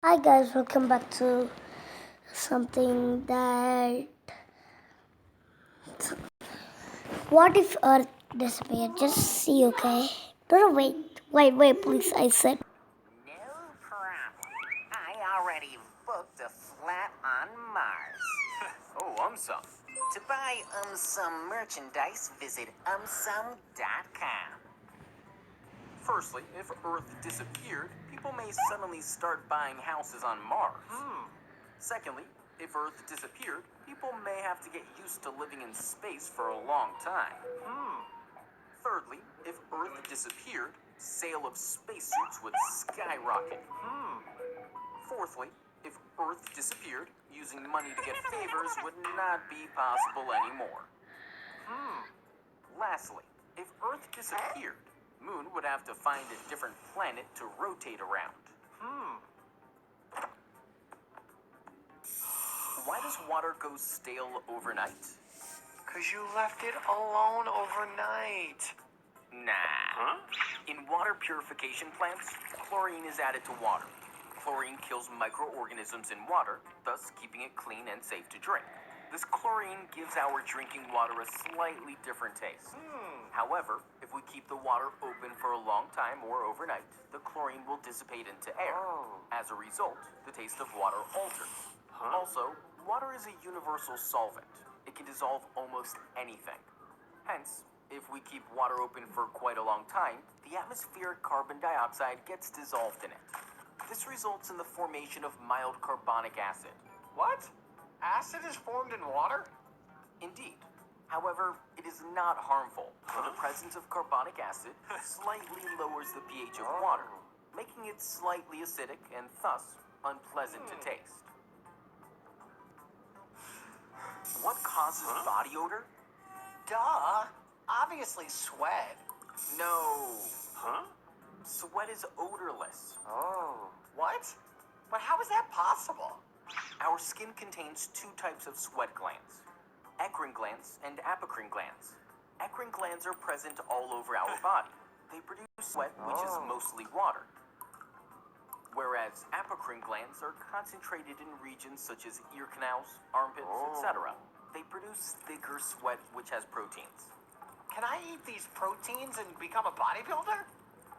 Hi guys, welcome back to something that. What if Earth disappeared? Just see, okay? No, wait, please. I said. No problem. I already booked a flat on Mars. Oh, some. To buy some merchandise, visit umsum.com. Firstly, if Earth disappeared, people may suddenly start buying houses on Mars. Secondly, if Earth disappeared, people may have to get used to living in space for a long time. Thirdly, if Earth disappeared, sale of spacesuits would skyrocket. Fourthly, if Earth disappeared, using money to get favors would not be possible anymore. Lastly, if Earth disappeared, Moon would have to find a different planet to rotate around. Why does water go stale overnight? 'Cause you left it alone overnight. Nah. In water purification plants, chlorine is added to water. Chlorine kills microorganisms in water, thus keeping it clean and safe to drink. This chlorine gives our drinking water a slightly different taste. However, if we keep the water open for a long time or overnight, the chlorine will dissipate into air. As a result, the taste of water alters. Also, water is a universal solvent. It can dissolve almost anything. Hence, if we keep water open for quite a long time, the atmospheric carbon dioxide gets dissolved in it. This results in the formation of mild carbonic acid. What? Acid is formed in water? Indeed. However, it is not harmful, for the presence of carbonic acid slightly lowers the pH of water, making it slightly acidic and thus unpleasant to taste. What causes body odor? Duh. Obviously sweat. No. Sweat is odorless. Oh. What? But how is that possible? Our skin contains two types of sweat glands, eccrine glands and apocrine glands. Eccrine glands are present all over our body. They produce sweat, which is mostly water. Whereas apocrine glands are concentrated in regions such as ear canals, armpits, etc. They produce thicker sweat, which has proteins. Can I eat these proteins and become a bodybuilder?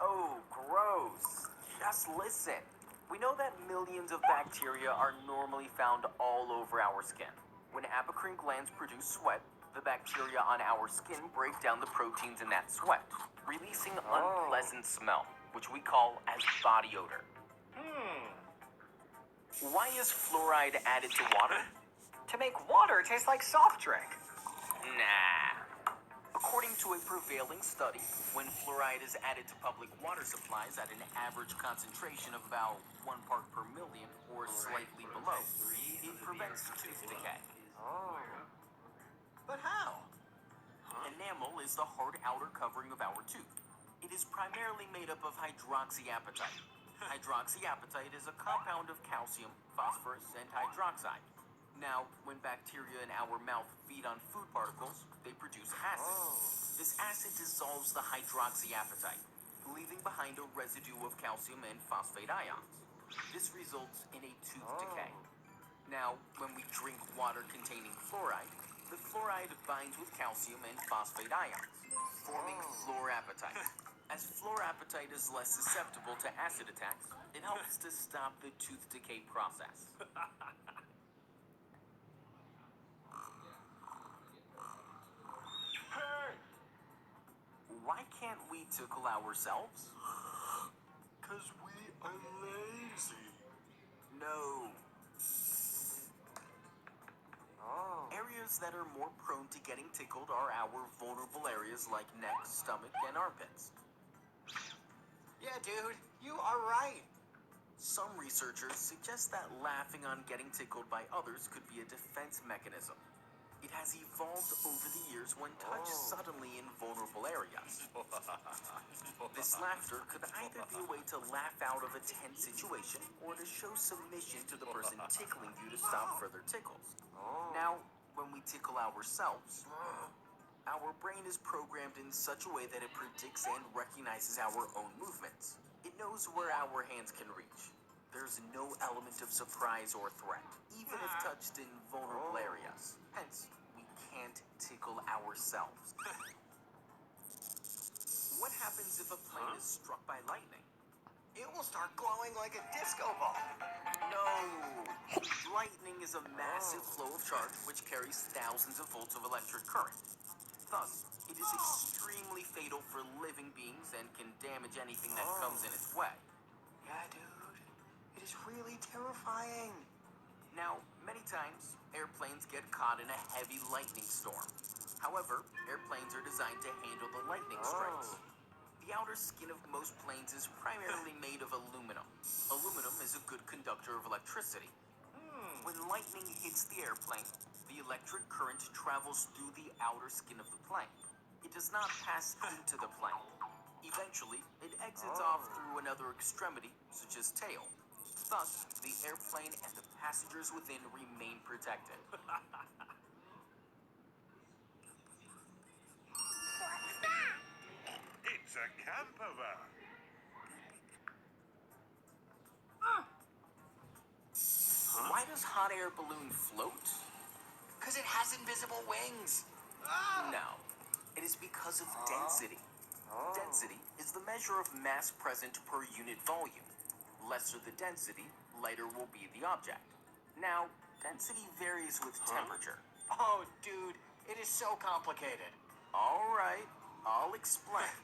Oh, gross. Just listen. We know that millions of bacteria are normally found all over our skin. When apocrine glands produce sweat, the bacteria on our skin break down the proteins in that sweat, releasing unpleasant smell, which we call as body odor. Why is fluoride added to water? To make water taste like soft drink. Nah. According to a prevailing study, when fluoride is added to public water supplies at an average concentration of about 1 part per million or slightly below, it prevents tooth decay. But how? Enamel is the hard outer covering of our tooth. It is primarily made up of hydroxyapatite. Hydroxyapatite is a compound of calcium, phosphorus, and hydroxide. Now, when bacteria in our mouth feed on food particles, they produce acid. This acid dissolves the hydroxyapatite, leaving behind a residue of calcium and phosphate ions. This results in a tooth decay. Now, when we drink water containing fluoride, the fluoride binds with calcium and phosphate ions, forming fluorapatite. As fluorapatite is less susceptible to acid attacks, it helps to stop the tooth decay process. Why can't we tickle ourselves? 'Cause we are lazy. No. Areas that are more prone to getting tickled are our vulnerable areas like neck, stomach, and armpits. Yeah, dude, you are right. Some researchers suggest that laughing on getting tickled by others could be a defense mechanism. It has evolved over the years when touched suddenly in vulnerable areas. This laughter could either be a way to laugh out of a tense situation or to show submission to the person tickling you to stop further tickles. Now, when we tickle ourselves, our brain is programmed in such a way that it predicts and recognizes our own movements. It knows where our hands can reach. there's no element of surprise or threat, even if touched in vulnerable areas. Hence, we can't tickle ourselves. What happens if a plane is struck by lightning? It will start glowing like a disco ball. No! Lightning is a massive flow of charge which carries thousands of volts of electric current. Thus, it is extremely fatal for living beings and can damage anything that comes in its way. Yeah, dude. It is really terrifying. Now, many times, airplanes get caught in a heavy lightning storm. However, airplanes are designed to handle the lightning strikes. The outer skin of most planes is primarily made of aluminum. Aluminum is a good conductor of electricity. When lightning hits the airplane, the electric current travels through the outer skin of the plane. It does not pass into the plane. Eventually, it exits off through another extremity, such as tail. Thus, the airplane and the passengers within remain protected. It's a campervan. Why does hot air balloon float? Because it has invisible wings. No. It is because of density. Density is the measure of mass present per unit volume. Lesser the density, lighter will be the object. Now, density varies with temperature. Oh, dude, it is so complicated. Alright, I'll explain.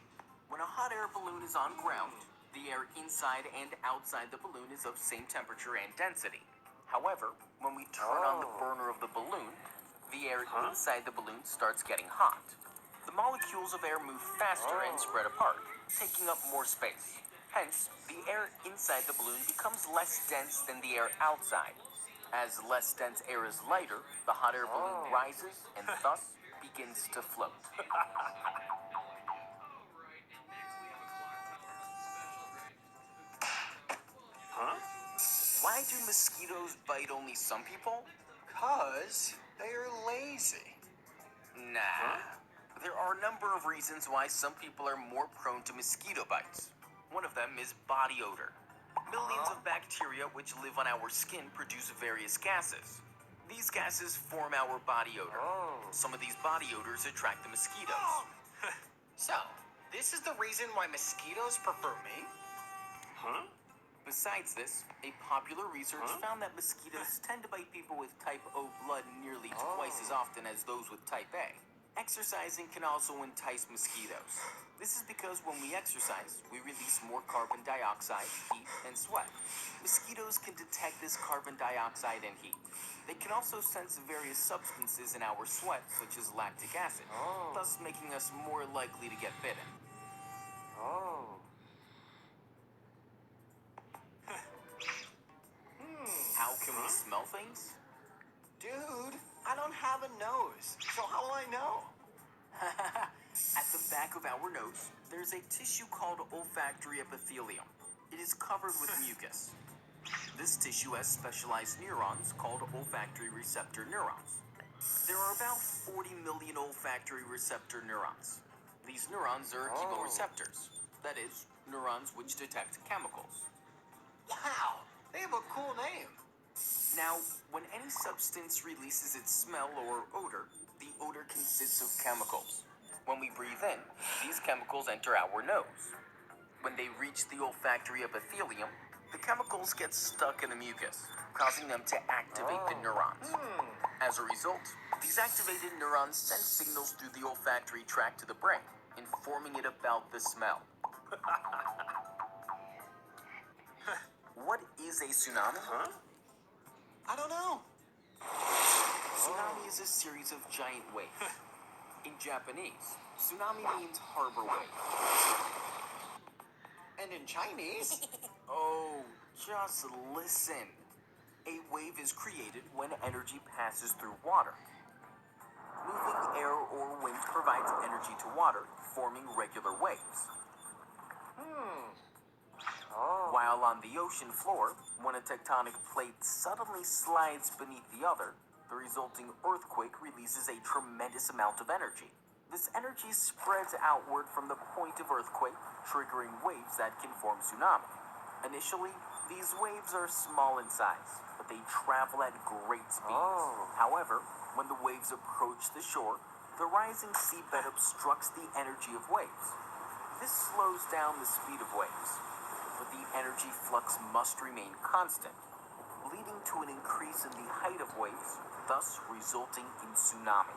When a hot air balloon is on ground, the air inside and outside the balloon is of same temperature and density. However, when we turn on the burner of the balloon, the air inside the balloon starts getting hot. The molecules of air move faster and spread apart, taking up more space. Hence, the air inside the balloon becomes less dense than the air outside. As less dense air is lighter, the hot air balloon rises and thus begins to float. Why do mosquitoes bite only some people? Because they are lazy. Nah. There are a number of reasons why some people are more prone to mosquito bites. One of them is body odor. Millions of bacteria which live on our skin produce various gases. These gases form our body odor. Some of these body odors attract the mosquitoes. So, this is the reason why mosquitoes prefer me? Besides this, a popular research found that mosquitoes tend to bite people with type O blood nearly twice as often as those with type A. Exercising can also entice mosquitoes. This is because when we exercise, we release more carbon dioxide, heat, and sweat. Mosquitoes can detect this carbon dioxide and heat. They can also sense various substances in our sweat, such as lactic acid, thus making us more likely to get bitten. How can we smell things? Dude, I don't have a nose, so how will I know? At the back of our nose, there's a tissue called olfactory epithelium. It is covered with mucus. This tissue has specialized neurons called olfactory receptor neurons. There are about 40 million olfactory receptor neurons. These neurons are chemoreceptors, that is, neurons which detect chemicals. Wow, they have a cool name. Now, when any substance releases its smell or odor, the odor consists of chemicals. When we breathe in, these chemicals enter our nose. When they reach the olfactory epithelium, the chemicals get stuck in the mucus, causing them to activate the neurons. As a result, these activated neurons send signals through the olfactory tract to the brain, informing it about the smell. What is a tsunami? I don't know. Tsunami is a series of giant waves. In Japanese, tsunami means harbor wave. And in Chinese? Oh, just listen. A wave is created when energy passes through water. Moving air or wind provides energy to water, forming regular waves. While on the ocean floor, when a tectonic plate suddenly slides beneath the other, the resulting earthquake releases a tremendous amount of energy. This energy spreads outward from the point of earthquake, triggering waves that can form tsunami. Initially, these waves are small in size, but they travel at great speeds. However, when the waves approach the shore, the rising seabed obstructs the energy of waves. This slows down the speed of waves, but the energy flux must remain constant, leading to an increase in the height of waves, thus resulting in tsunami.